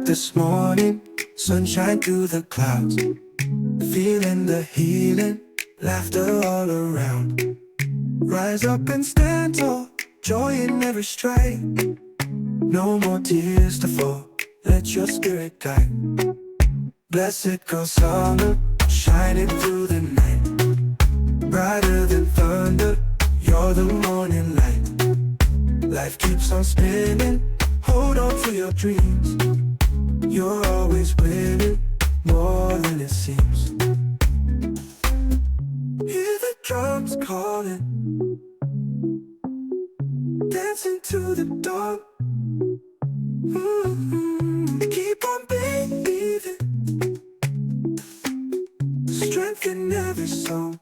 this morning, sunshine through the clouds, feeling the healing, laughter all around. Rise up and stand tall, joy in every stride. No more tears to fall, let your spirit guide. Blessed goes summer, shining through the night. Brighter than thunder, you're the morning light. Life keeps on spinning, hold on to your dreams. You're always winning, more than it seems. Hear the drums calling, dancing to the dawn. Keep on believing, strength in every song.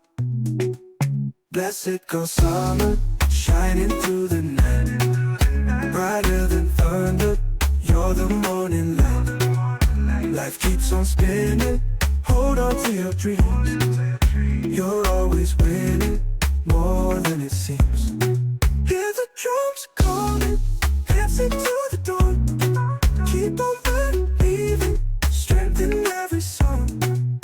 Blessed goes summer, shining through the night. Brighter than thunder, you're the morning light. Life keeps on spinning, hold on to your dreams. You're always winning, more than it seems. Hear the drums calling, dancing to the dawn. Keep on believing, strength in every song.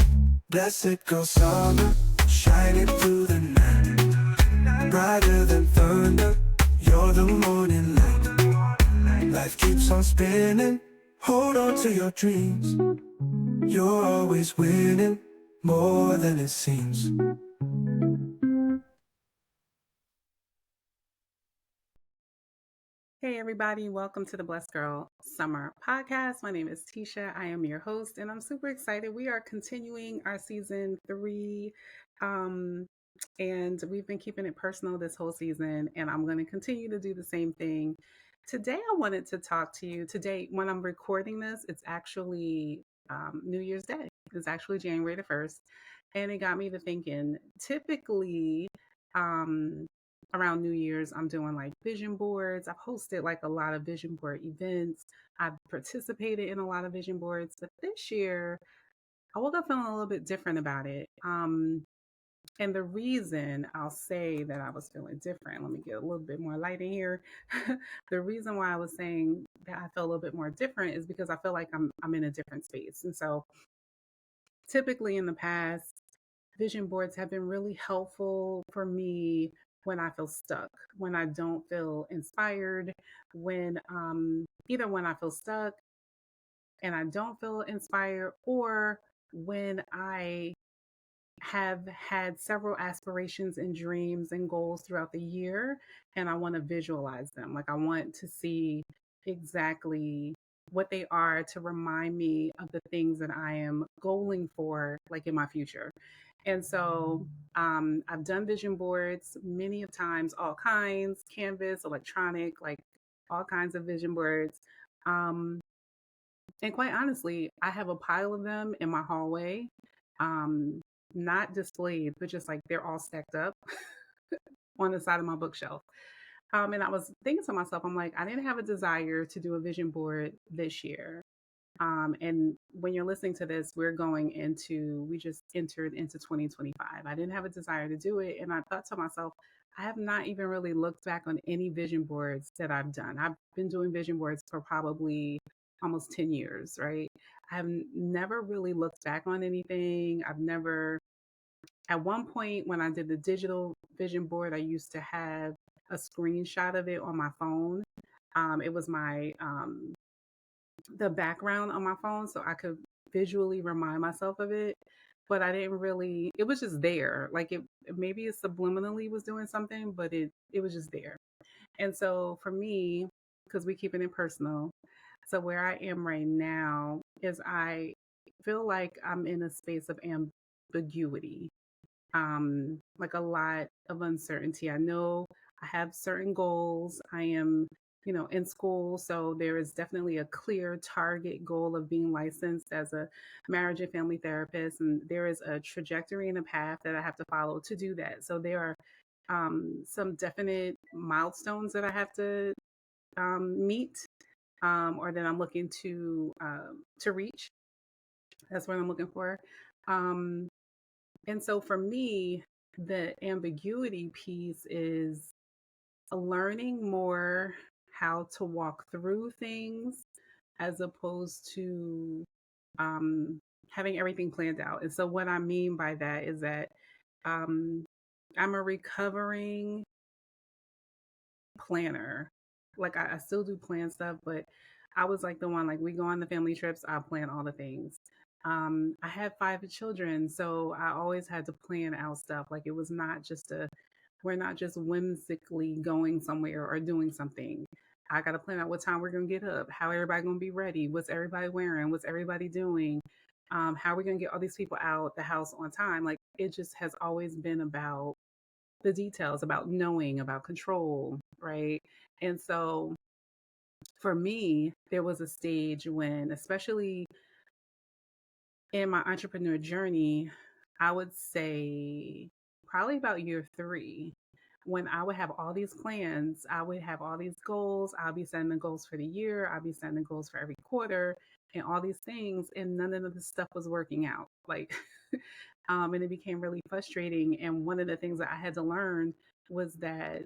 Blessed goes summer, shining through the night. Brighter than thunder, you're the morning light. Life keeps on spinning, hold on to your dreams. You're always winning, more than it seems. Hey everybody, welcome to the Blessed Girl Summer Podcast. My name is Tisha. I am your host and I'm super excited. We are continuing our season 3 and we've been keeping it personal this whole season and I'm going to continue to do the same thing. Today I wanted to talk to you. Today when I'm recording this, it's actually New Year's Day. It's actually January the 1st and it got me to thinking typically around New Year's, I'm doing like vision boards. I've hosted like a lot of vision board events. I've participated in a lot of vision boards, but this year I woke up feeling a little bit different about it. And the reason I'll say that I was feeling different, let me get a little bit more light in here. The reason why I was saying that I felt a little bit more different is because I feel like I'm in a different space. And so typically in the past, vision boards have been really helpful for me when I feel stuck, when I don't feel inspired, when either when I feel stuck and I don't feel inspired, or when I have had several aspirations and dreams and goals throughout the year and I want to visualize them. Like I want to see exactly what they are to remind me of the things that I am goaling for, like in my future. And so I've done vision boards many of times, all kinds, canvas, electronic, like all kinds of vision boards. Um, and quite honestly, I have a pile of them in my hallway, um, not displayed, but just like they're all stacked up on the side of my bookshelf. And I was thinking to myself, I'm like, I didn't have a desire to do a vision board this year. And when you're listening to this, we just entered into 2025. I didn't have a desire to do it. And I thought to myself, I have not even really looked back on any vision boards that I've done. I've been doing vision boards for probably almost 10 years, right? I've never really looked back on anything. At one point when I did the digital vision board, I used to have a screenshot of it on my phone. It was the background on my phone so I could visually remind myself of it. But I didn't really, it was just there. Like maybe it subliminally was doing something, but it was just there. And so for me, because we keep it personal, so where I am right now is I feel like I'm in a space of ambiguity, like a lot of uncertainty. I know I have certain goals. I am, in school, so there is definitely a clear target goal of being licensed as a marriage and family therapist, and there is a trajectory and a path that I have to follow to do that. So there are some definite milestones that I have to meet, or that I'm looking to reach. That's what I'm looking for. Um, and so for me, the ambiguity piece is learning more how to walk through things as opposed to um, having everything planned out. And so, what I mean by that is that um, I'm a recovering planner. Like I still do plan stuff, but I was like the one like we go on the family trips, I plan all the things. I had 5 children, so I always had to plan out stuff. Like it was not just a we're not just whimsically going somewhere or doing something. I got to plan out what time we're gonna get up, how everybody gonna be ready, what's everybody wearing, what's everybody doing, how we're gonna get all these people out the house on time. Like it just has always been about the details, about knowing, about control, right? And so for me, there was a stage when, especially in my entrepreneur journey, I would say probably about year 3, when I would have all these plans, I would have all these goals. I'll be setting the goals for the year, I'll be setting the goals for every quarter, and all these things, and none of the stuff was working out. Like, and it became really frustrating. And one of the things that I had to learn was that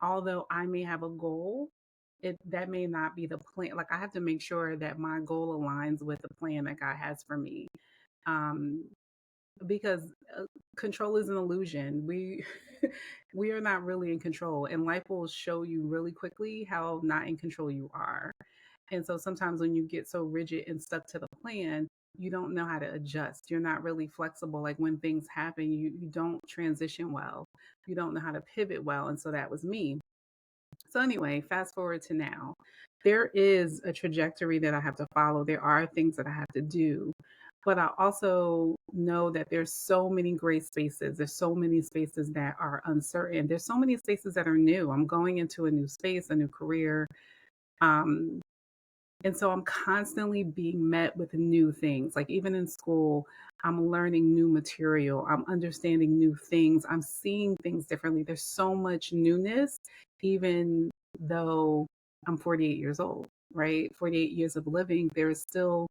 although I may have a goal, that may not be the plan. Like I have to make sure that my goal aligns with the plan that God has for me. Um, because control is an illusion. We we are not really in control, and life will show you really quickly how not in control you are. And so sometimes when you get so rigid and stuck to the plan, you don't know how to adjust. You're not really flexible. Like when things happen, you don't transition well. You don't know how to pivot well. And so that was me. So anyway, fast forward to now. There is a trajectory that I have to follow. There are things that I have to do. But I also know that there's so many great spaces. There's so many spaces that are uncertain. There's so many spaces that are new. I'm going into a new space, a new career. Um, and so I'm constantly being met with new things. Like even in school, I'm learning new material. I'm understanding new things. I'm seeing things differently. There's so much newness, even though I'm 48 years old, right? 48 years of living, there is still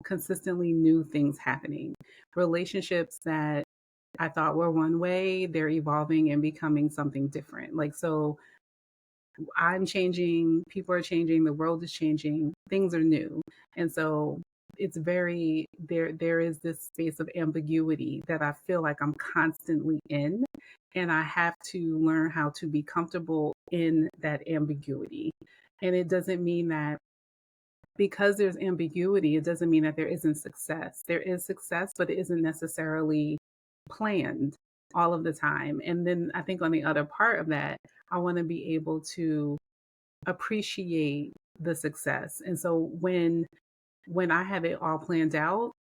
consistently new things happening. Relationships that I thought were one way, they're evolving and becoming something different. Like, so I'm changing, people are changing, the world is changing, things are new. And so it's very there is this space of ambiguity that I feel like I'm constantly in, and I have to learn how to be comfortable in that ambiguity. And it doesn't mean that because there's ambiguity, it doesn't mean that there isn't success. There is success, but it isn't necessarily planned all of the time. And then I think on the other part of that, I want to be able to appreciate the success. And so when I have it all planned out,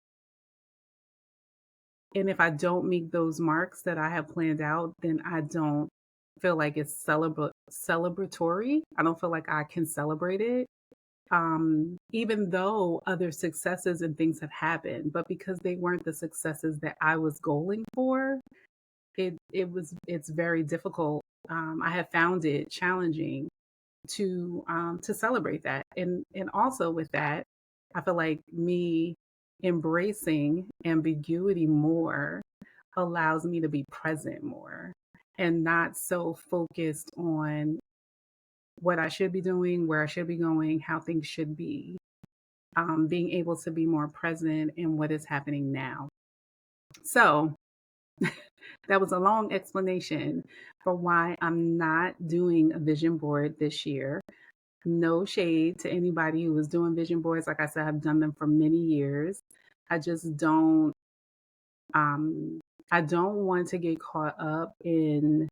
and if I don't meet those marks that I have planned out, then I don't feel like it's celebratory. I don't feel like I can celebrate it. Even though other successes and things have happened, but because they weren't the successes that I was going for, it's very difficult. I have found it challenging to celebrate that, and also with that, I feel like me embracing ambiguity more allows me to be present more and not so focused on what I should be doing, where I should be going, how things should be. Being able to be more present in what is happening now. So that was a long explanation for why I'm not doing a vision board this year. No shade to anybody who was doing vision boards. Like I said, I've done them for many years. I just um, I don't want to get caught up in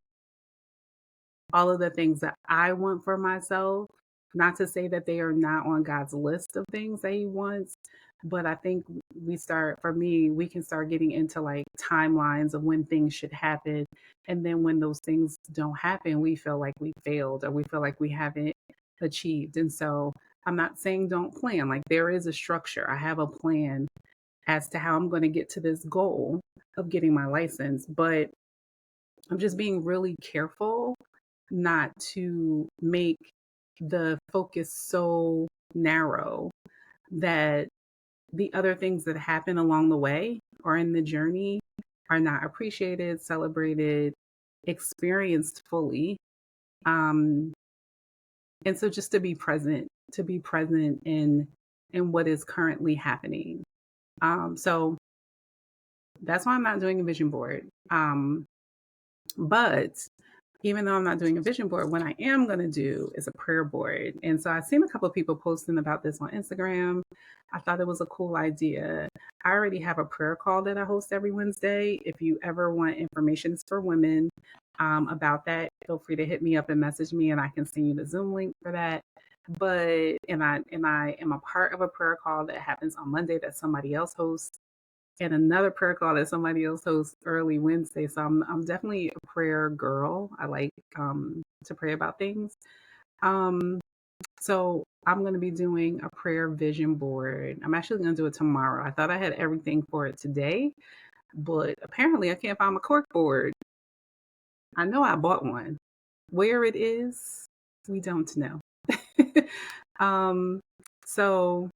all of the things that I want for myself. Not to say that they are not on God's list of things that He wants, but I think for me, we can start getting into like timelines of when things should happen. And then when those things don't happen, we feel like we failed or we feel like we haven't achieved. And so I'm not saying don't plan, like there is a structure. I have a plan as to how I'm going to get to this goal of getting my license, but I'm just being really careful not to make the focus so narrow that the other things that happen along the way or in the journey are not appreciated, celebrated, experienced fully. Um, and so just to be present in and what is currently happening. So that's why I'm not doing a vision board. But even though I'm not doing a vision board, what I am going to do is a prayer board. And so I've seen a couple of people posting about this on Instagram. I thought it was a cool idea. I already have a prayer call that I host every Wednesday. If you ever want information for women about that, feel free to hit me up and message me, and I can send you the Zoom link for that. But I am a part of a prayer call that happens on Monday that somebody else hosts, and another prayer call that somebody else hosts early Wednesday. So I'm definitely a prayer girl. I like to pray about things. Um, so I'm going to be doing a prayer vision board. I'm actually going to do it tomorrow. I thought I had everything for it today, but apparently I can't find my cork board. I know I bought one. Where it is, we don't know. um, so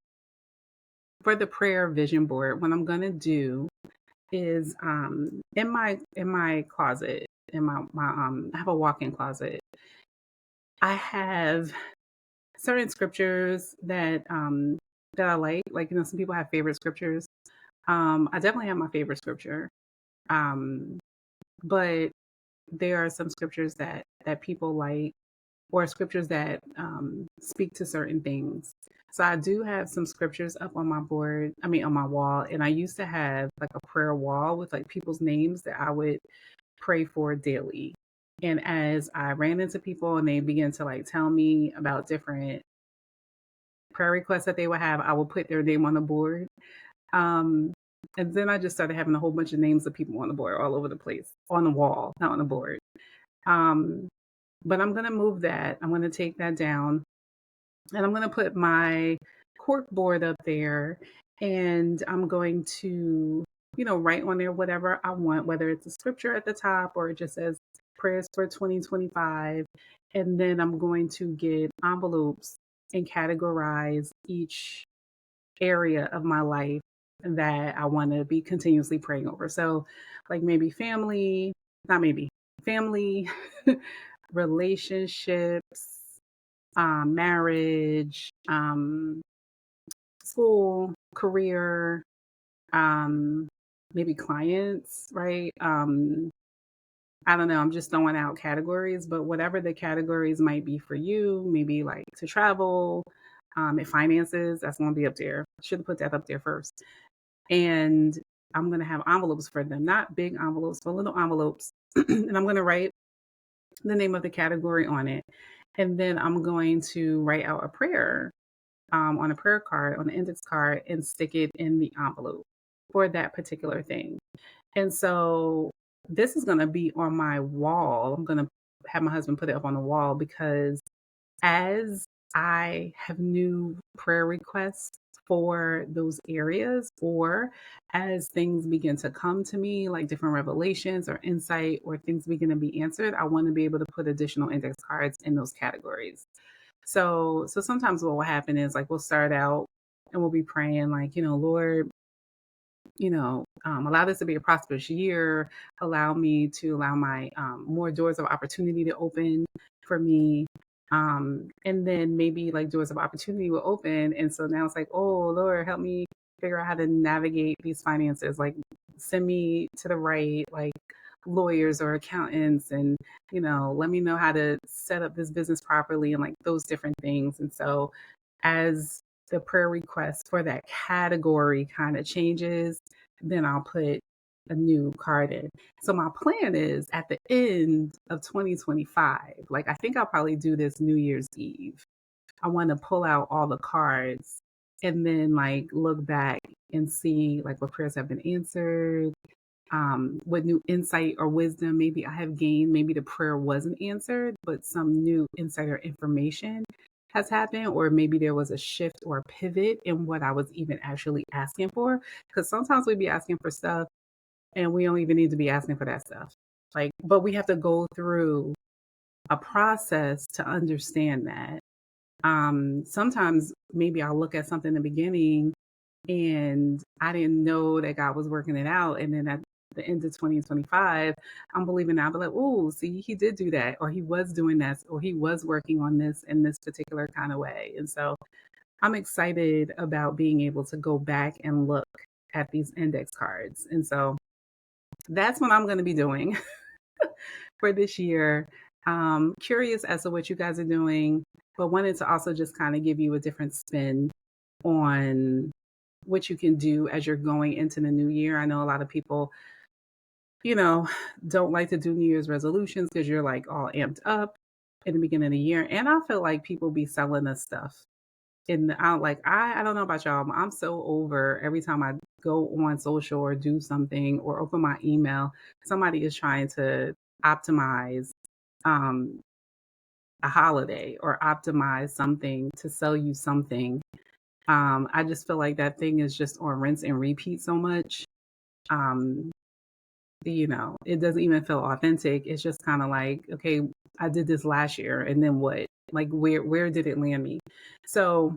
for the prayer vision board, what I'm going to do is in my closet, in my I have a walk-in closet. I have certain scriptures that I like, you know, some people have favorite scriptures. I definitely have my favorite scripture. Um but there are some scriptures that people like, or scriptures that speak to certain things. So I do have some scriptures up on my board, I mean on my wall, and I used to have like a prayer wall with like people's names that I would pray for daily. And as I ran into people and they began to like tell me about different prayer requests that they would have, I would put their name on the board. Um, and then I just started having a whole bunch of names of people on the board all over the place, on the wall, not on the board. Um, but I'm going to move that. I'm going to take that down, and I'm going to put my cork board up there, and I'm going to, you know, write on there whatever I want, whether it's a scripture at the top or it just says prayers for 2025. And then I'm going to get envelopes and categorize each area of my life that I want to be continuously praying over. So, like maybe family, not maybe, family, relationships, marriage, school, career, um, maybe clients, right? I don't know. I'm just throwing out categories, but whatever the categories might be for you, maybe like to travel, and finances, that's going to be up there. Should have put that up there first. And I'm going to have envelopes for them, not big envelopes, but little envelopes. And I'm going to write the name of the category on it. And then I'm going to write out a prayer on a prayer card, on the index card, and stick it in the envelope for that particular thing. And so this is going to be on my wall. I'm going to have my husband put it up on the wall, because as I have new prayer requests for those areas, or as things begin to come to me, like different revelations or insight, or things begin to be answered, I want to be able to put additional index cards in those categories. So sometimes what will happen is like we'll start out and we'll be praying like, you know, Lord, you know, allow this to be a prosperous year. Allow me to allow my more doors of opportunity to open for me. And then maybe like doors of opportunity will open. And so now it's like, oh, Lord, help me figure out how to navigate these finances. Like send me to the right, like lawyers or accountants, and, you know, let me know how to set up this business properly, and like those different things. And so as the prayer request for that category kind of changes, then I'll put a new card in. So my plan is at the end of 2025, like I think I'll probably do this New Year's Eve. I want to pull out all the cards and then like look back and see like what prayers have been answered, what new insight or wisdom maybe I have gained. Maybe the prayer wasn't answered, but some new insight or information has happened, or maybe there was a shift or a pivot in what I was even actually asking for. Because sometimes we be asking for stuff and we don't even need to be asking for that stuff. Like, but we have to go through a process to understand that. Sometimes maybe I'll look at something in the beginning and I didn't know that God was working it out. And then at the end of 2025, I'm believing now, but like, oh, see, he did do that, or he was doing that, or he was working on this in this particular kind of way. And so I'm excited about being able to go back and look at these index cards. And so that's what I'm going to be doing for this year. Curious as to what you guys are doing, but wanted to also just kind of give you a different spin on what you can do as you're going into the new year. I know a lot of people, you know, don't like to do New Year's resolutions because you're like all amped up in the beginning of the year. And I feel like people be selling us stuff. And I don't know about y'all, but I'm so over every time I go on social or do something or open my email, somebody is trying to optimize um, a holiday or optimize something to sell you something. I just feel like that thing is just on rinse and repeat so much. Um, it doesn't even feel authentic. It's just kind of like, okay, I did this last year, and then what? Like, where did it land me? So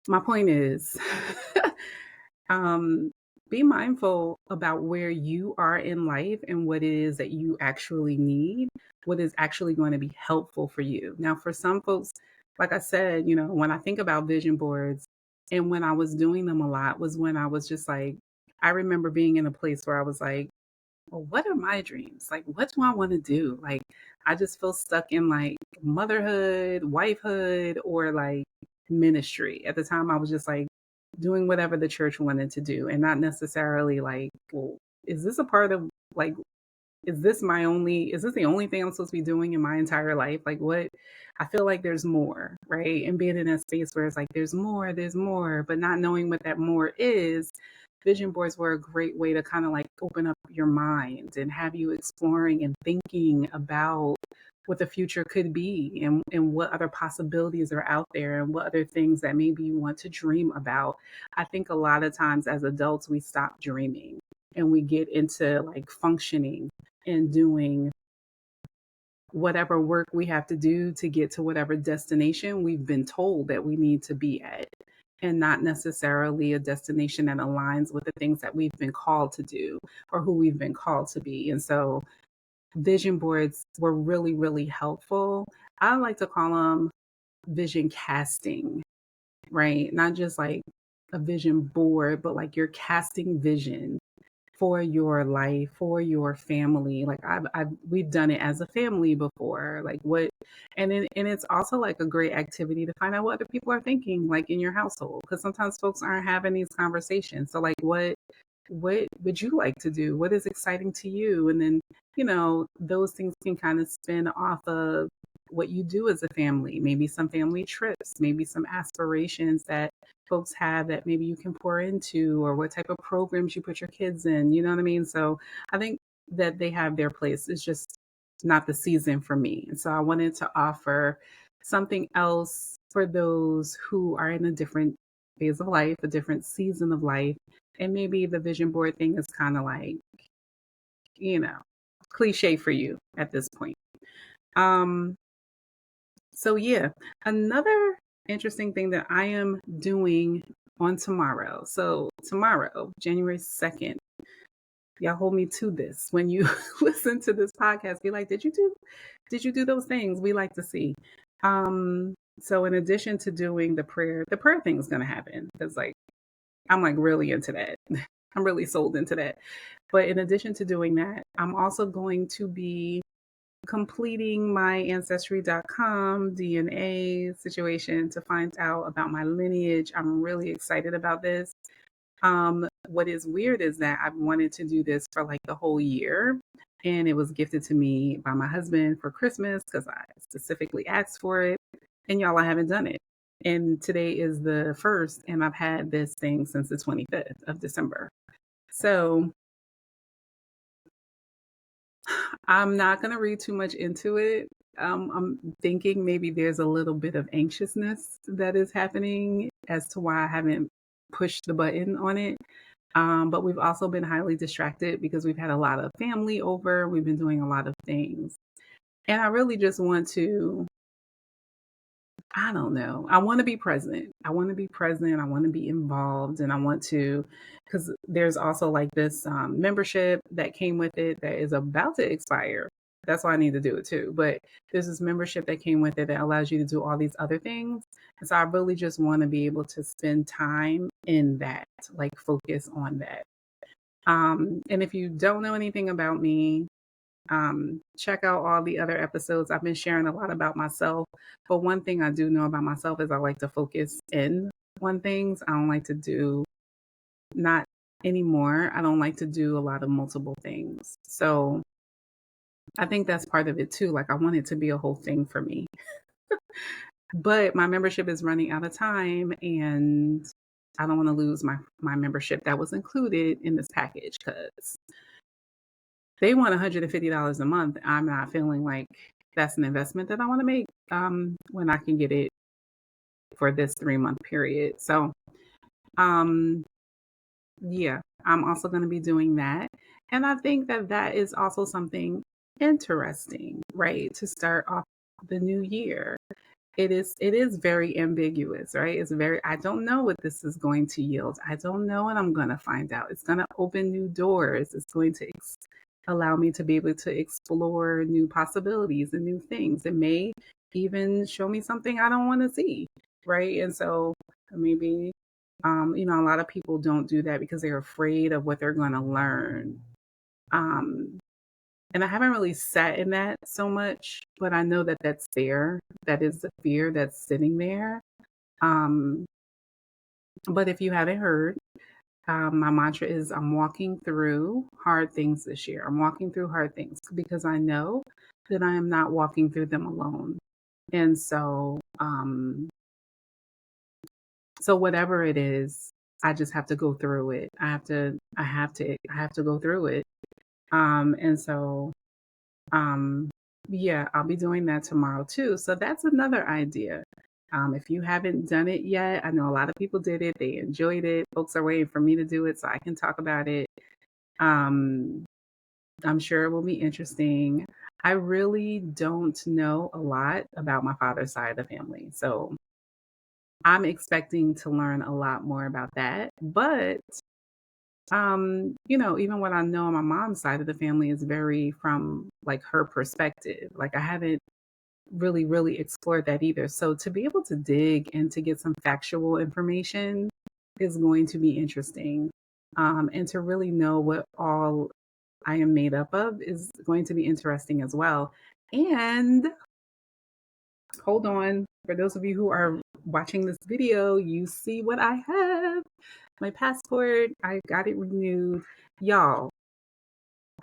my point is, um, be mindful about where you are in life and what it is that you actually need, what is actually going to be helpful for you. Now, for some folks, like I said, when I think about vision boards and when I was doing them a lot was when I was just like, I remember being in a place where I was like, well, what are my dreams? Like, what do I want to do? Like, I just feel stuck in like motherhood, wifehood, or like ministry. At the time, I was just like doing whatever the church wanted to do and not necessarily like, well, is this a part of like, is this the only thing I'm supposed to be doing in my entire life? Like, what? I feel like there's more, right? And being in that space where it's like, there's more, but not knowing what that more is. Vision boards were a great way to kind of like open up your mind and have you exploring and thinking about what the future could be and what other possibilities are out there and what other things that maybe you want to dream about. I think a lot of times as adults, we stop dreaming and we get into like functioning and doing whatever work we have to do to get to whatever destination we've been told that we need to be at, and not necessarily a destination that aligns with the things that we've been called to do or who we've been called to be. And so vision boards were really, really helpful. I like to call them vision casting, right? Not just like a vision board, but like you're casting vision for your life, for your family. Like we've done it as a family before. Like what, and it's also like a great activity to find out what other people are thinking, like in your household, because sometimes folks aren't having these conversations. So like, what would you like to do? What is exciting to you? And then, those things can kind of spin off of what you do as a family, maybe some family trips, maybe some aspirations that folks have that maybe you can pour into, or what type of programs you put your kids in, you know what I mean? So I think that they have their place. It's just not the season for me. And so I wanted to offer something else for those who are in a different phase of life, a different season of life. And maybe the vision board thing is kind of like, you know, cliche for you at this point. Um, so yeah, another interesting thing that I am doing on tomorrow. So tomorrow, January 2nd, y'all hold me to this. When you listen to this podcast, be like, did you do those things? We like to see. So in addition to doing the prayer thing is gonna happen because like I'm like really into that. I'm really sold into that. But in addition to doing that, I'm also going to be completing my ancestry.com DNA situation to find out about my lineage. I'm really excited about this. What is weird is that I've wanted to do this for like the whole year, and it was gifted to me by my husband for Christmas because I specifically asked for it. And y'all, I haven't done it. And today is the first, and I've had this thing since the 25th of December. So I'm not going to read too much into it. I'm thinking maybe there's a little bit of anxiousness that is happening as to why I haven't pushed the button on it. But we've also been highly distracted because we've had a lot of family over. We've been doing a lot of things. And I really just want to, I don't know. I want to be present. I want to be present. I want to be involved. And I want to, because there's also like this membership that came with it that is about to expire. That's why I need to do it too. But there's this membership that came with it that allows you to do all these other things. And so I really just want to be able to spend time in that, like focus on that. And if you don't know anything about me, check out all the other episodes. I've been sharing a lot about myself, but one thing I do know about myself is I like to focus in on things. I don't like to do, not anymore. I don't like to do a lot of multiple things. So I think that's part of it too. Like I want it to be a whole thing for me. But my membership is running out of time and I don't want to lose my membership that was included in this package because they want $150 a month. I'm not feeling like that's an investment that I want to make when I can get it for this 3-month period. So yeah, I'm also going to be doing that. And I think that that is also something interesting, right? To start off the new year. It is very ambiguous, right? It's very, I don't know what this is going to yield. I don't know, and I'm going to find out. It's going to open new doors. It's going to allow me to be able to explore new possibilities and new things. It may even show me something I don't want to see, right? And so maybe a lot of people don't do that because they're afraid of what they're going to learn. Um, and I haven't really sat in that so much, but I know that that's there. That is the fear that's sitting there. Um, but if you haven't heard, my mantra is I'm walking through hard things this year. I'm walking through hard things because I know that I am not walking through them alone. And so whatever it is, I just have to go through it. I have to go through it. And so yeah, I'll be doing that tomorrow too. So that's another idea. If you haven't done it yet, I know a lot of people did it. They enjoyed it. Folks are waiting for me to do it so I can talk about it. Um, I'm sure it will be interesting. I really don't know a lot about my father's side of the family. So I'm expecting to learn a lot more about that. But even what I know on my mom's side of the family is very from like her perspective. Like I haven't really, really explored that either. So to be able to dig and to get some factual information is going to be interesting. And to really know what all I am made up of is going to be interesting as well. And hold on, for those of you who are watching this video, you see what I have. My passport, I got it renewed. Y'all,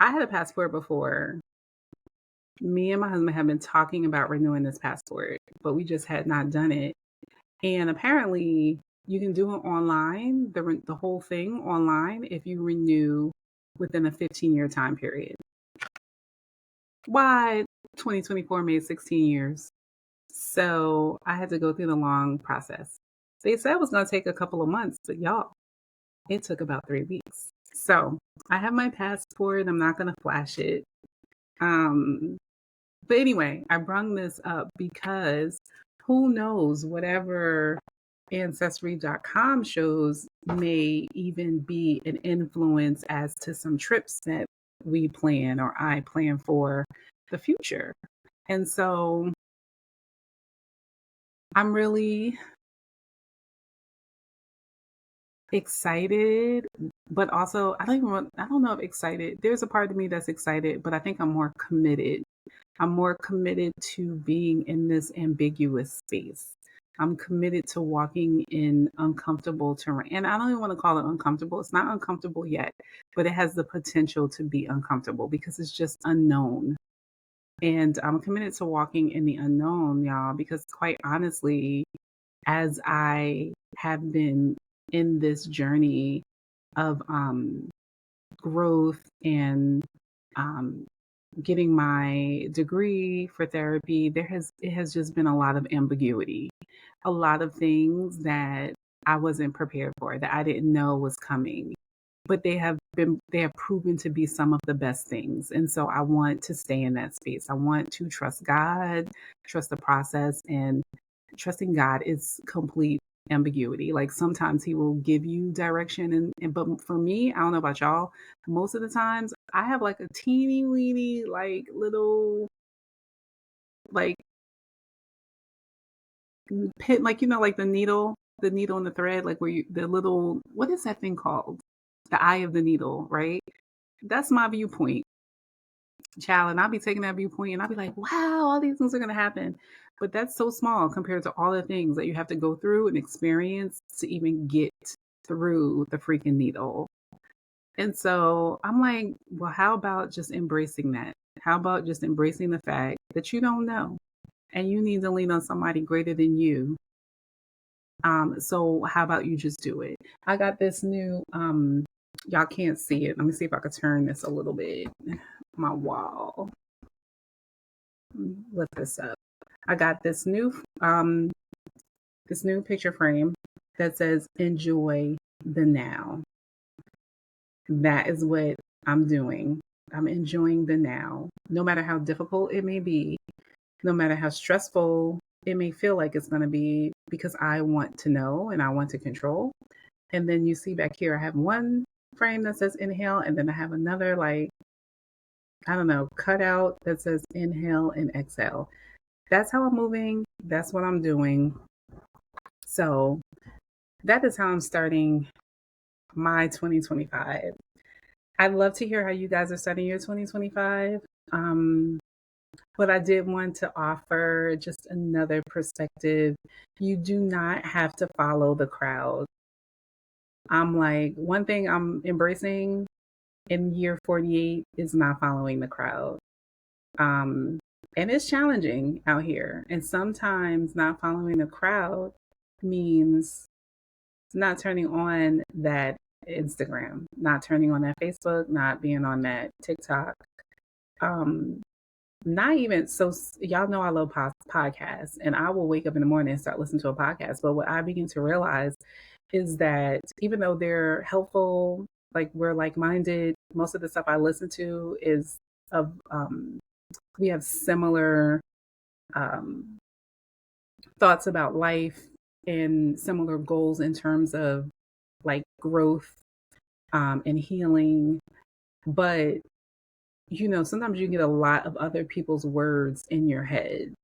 I had a passport before. Me and my husband have been talking about renewing this passport, but we just had not done it. And apparently, you can do it online, the whole thing online, if you renew within a 15-year time period. Why 2024 made 16 years? So I had to go through the long process. They said it was going to take a couple of months, but y'all, it took about 3 weeks. So I have my passport. I'm not going to flash it. But anyway, I brung this up because who knows, whatever Ancestry.com shows may even be an influence as to some trips that we plan or I plan for the future. And so I'm really excited, but also I don't know if excited. There's a part of me that's excited, but I think I'm more committed. I'm more committed to being in this ambiguous space. I'm committed to walking in uncomfortable terrain. And I don't even want to call it uncomfortable. It's not uncomfortable yet, but it has the potential to be uncomfortable because it's just unknown. And I'm committed to walking in the unknown, y'all, because quite honestly, as I have been in this journey of growth and um, getting my degree for therapy, it has just been a lot of ambiguity, a lot of things that I wasn't prepared for, that I didn't know was coming. But they have proven to be some of the best things. And so I want to stay in that space. I want to trust God, trust the process, and trusting God is complete ambiguity. Like sometimes he will give you direction but for me, I don't know about y'all, most of the times I have like a teeny weeny, like little, like pin, like, like the needle and the thread, like where the little, what is that thing called? The eye of the needle, right? That's my viewpoint, child. And I'll be taking that viewpoint and I'll be like, wow, all these things are going to happen. But that's so small compared to all the things that you have to go through and experience to even get through the freaking needle. And so I'm like, well, how about just embracing that? How about just embracing the fact that you don't know and you need to lean on somebody greater than you? So how about you just do it? I got this new, y'all can't see it. Let me see if I could turn this a little bit. My wall. Lift this up. I got this new picture frame that says enjoy the now. That is what I'm doing. I'm enjoying the now, no matter how difficult it may be, no matter how stressful it may feel like it's going to be, because I want to know and I want to control. And then you see back here, I have one frame that says inhale, and then I have another, like, I don't know, cutout that says inhale and exhale. That's how I'm moving. That's what I'm doing. So that is how I'm starting my 2025. I'd love to hear how you guys are starting your 2025. But I did want to offer just another perspective. You do not have to follow the crowd. I'm like, one thing I'm embracing in year 48 is not following the crowd. Um, and it's challenging out here. And sometimes not following the crowd means not turning on that Instagram, not turning on that Facebook, not being on that TikTok. Um, Not even so, y'all know I love podcasts, and I will wake up in the morning and start listening to a podcast. But what I begin to realize is that even though they're helpful, like we're like minded, most of the stuff I listen to is of, we have similar um, thoughts about life and similar goals in terms of like growth and healing. But sometimes you get a lot of other people's words in your head.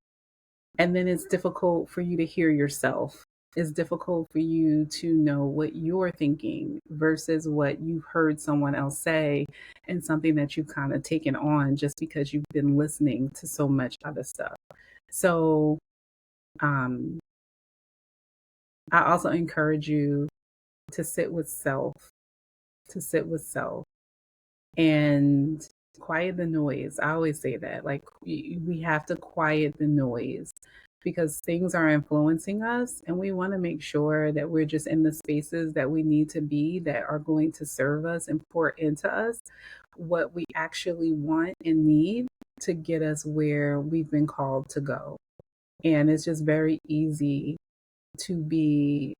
And then it's difficult for you to hear yourself. It's difficult for you to know what you're thinking versus what you've heard someone else say, and something that you've kind of taken on just because you've been listening to so much other stuff. So um, I also encourage you to sit with self, to sit with self and quiet the noise. I always say that, like, we have to quiet the noise because things are influencing us, and we want to make sure that we're just in the spaces that we need to be, that are going to serve us and pour into us what we actually want and need to get us where we've been called to go. And it's just very easy to be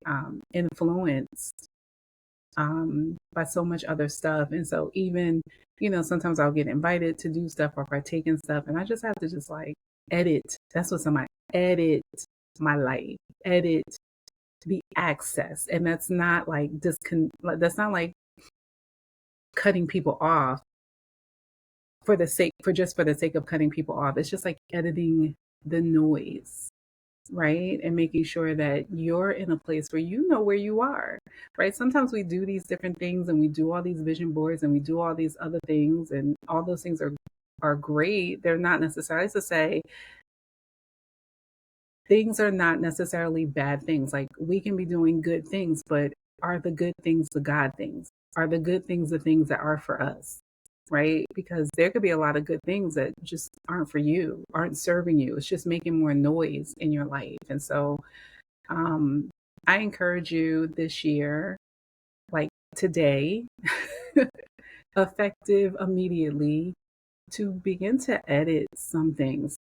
influenced by so much other stuff. And so even, sometimes I'll get invited to do stuff or partake in stuff, and I just have to just like edit. That's what somebody edit my life, edit the access. And that's not like that's not like cutting people off for the sake of cutting people off. It's just like editing the noise, right? And making sure that you're in a place where you know where you are, right? Sometimes we do these different things and we do all these vision boards and we do all these other things, and all those things are great. They're not necessarily to say things are not necessarily bad things. Like, we can be doing good things, but are the good things the God things? Are the good things the things that are for us? Right? Because there could be a lot of good things that just aren't for you, aren't serving you. It's just making more noise in your life. And so um, I encourage you this year, like today, effective immediately, to begin to edit some things.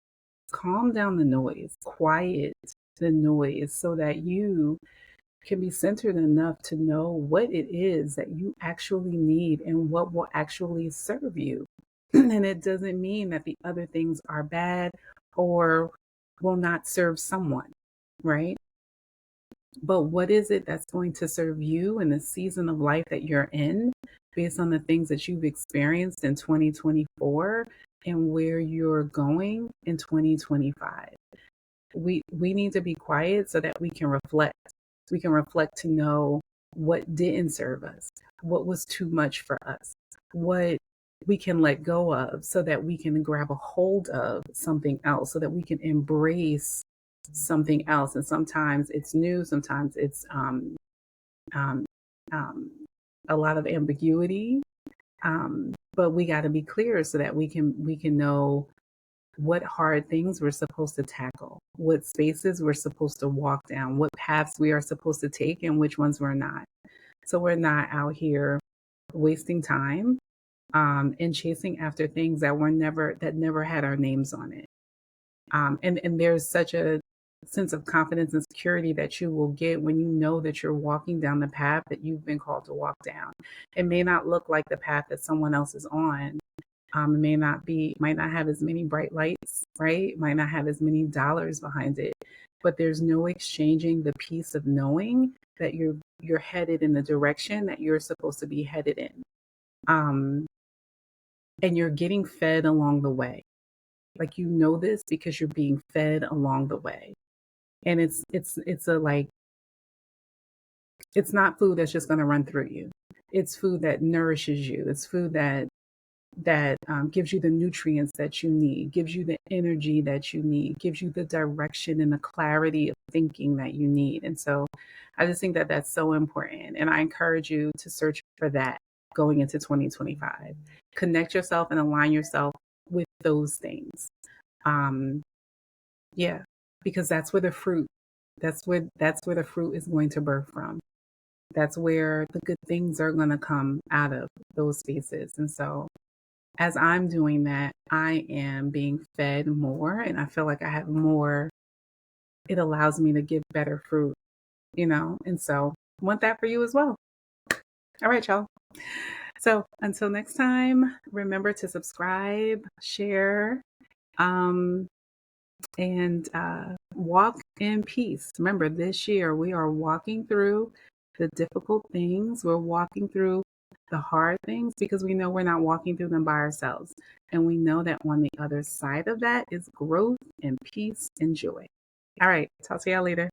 Calm down the noise, quiet the noise so that you can be centered enough to know what it is that you actually need and what will actually serve you. And it doesn't mean that the other things are bad or will not serve someone, right? But what is it that's going to serve you in the season of life that you're in? based on the things that you've experienced in 2024 and where you're going in 2025. We need to be quiet so that we can reflect. We can reflect to know what didn't serve us, what was too much for us, what we can let go of so that we can grab a hold of something else, so that we can embrace something else. And sometimes it's new, sometimes it's um, um, a lot of ambiguity. But we got to be clear so that we can know what hard things we're supposed to tackle, what spaces we're supposed to walk down, what paths we are supposed to take, and which ones we're not. So we're not out here wasting time and chasing after things that never had our names on it. And there's such a sense of confidence and security that you will get when you know that you're walking down the path that you've been called to walk down. It may not look like the path that someone else is on. It might not have as many bright lights, right? Might not have as many dollars behind it, but there's no exchanging the peace of knowing that you're headed in the direction that you're supposed to be headed in. And you're getting fed along the way. Like, you know this because you're being fed along the way. And it's not food that's just going to run through you. It's food that nourishes you. It's food that gives you the nutrients that you need, gives you the energy that you need, gives you the direction and the clarity of thinking that you need. And so I just think that that's so important. And I encourage you to search for that going into 2025. Connect yourself and align yourself with those things. Yeah, because that's where the fruit is going to birth from. That's where the good things are going to come out of those spaces. And so as I'm doing that, I am being fed more, and I feel like I have more. It allows me to give better fruit, and so I want that for you as well. All right, y'all. So until next time, remember to subscribe, share, and walk in peace. Remember, this year we are walking through the difficult things. We're walking through the hard things because we know we're not walking through them by ourselves. And we know that on the other side of that is growth and peace and joy. All right. Talk to y'all later.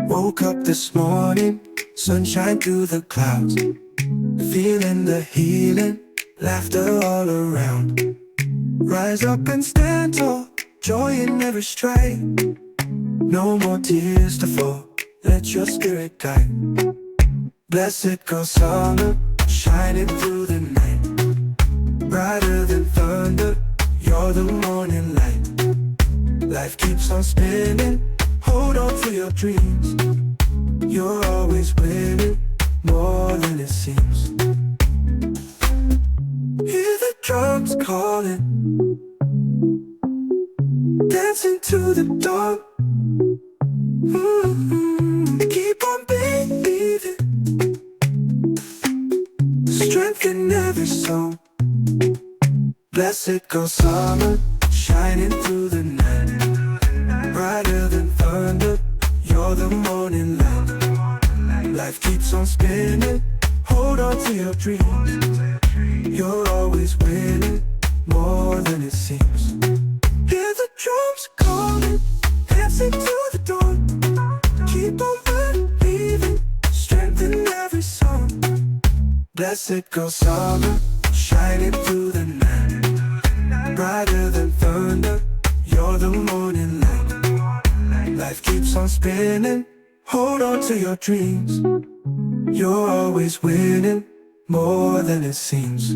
Woke up this morning, sunshine through the clouds, feeling the healing, laughter all around. Rise up and stand tall, joy in every stride. No more tears to fall, let your spirit guide. Blessed go summer, shining through the night. Brighter than thunder, you're the morning light. Life keeps on spinning, hold on to your dreams. You're always winning, more than it seems. Hear the drums calling, dancing to the dawn. Keep on believing, strength in every song. Blessed go summer, shining through the night. Brighter than thunder, you're the morning light. Life keeps on spinning, hold on to your dreams. You're always winning, more than it seems. Hear the drums calling, dancing to the dawn. Keep on believing, strength in every song. Blessed go summer, shining through the night. Brighter than thunder, you're the morning light. Life keeps on spinning, hold on to your dreams. You're always winning, more than it seems.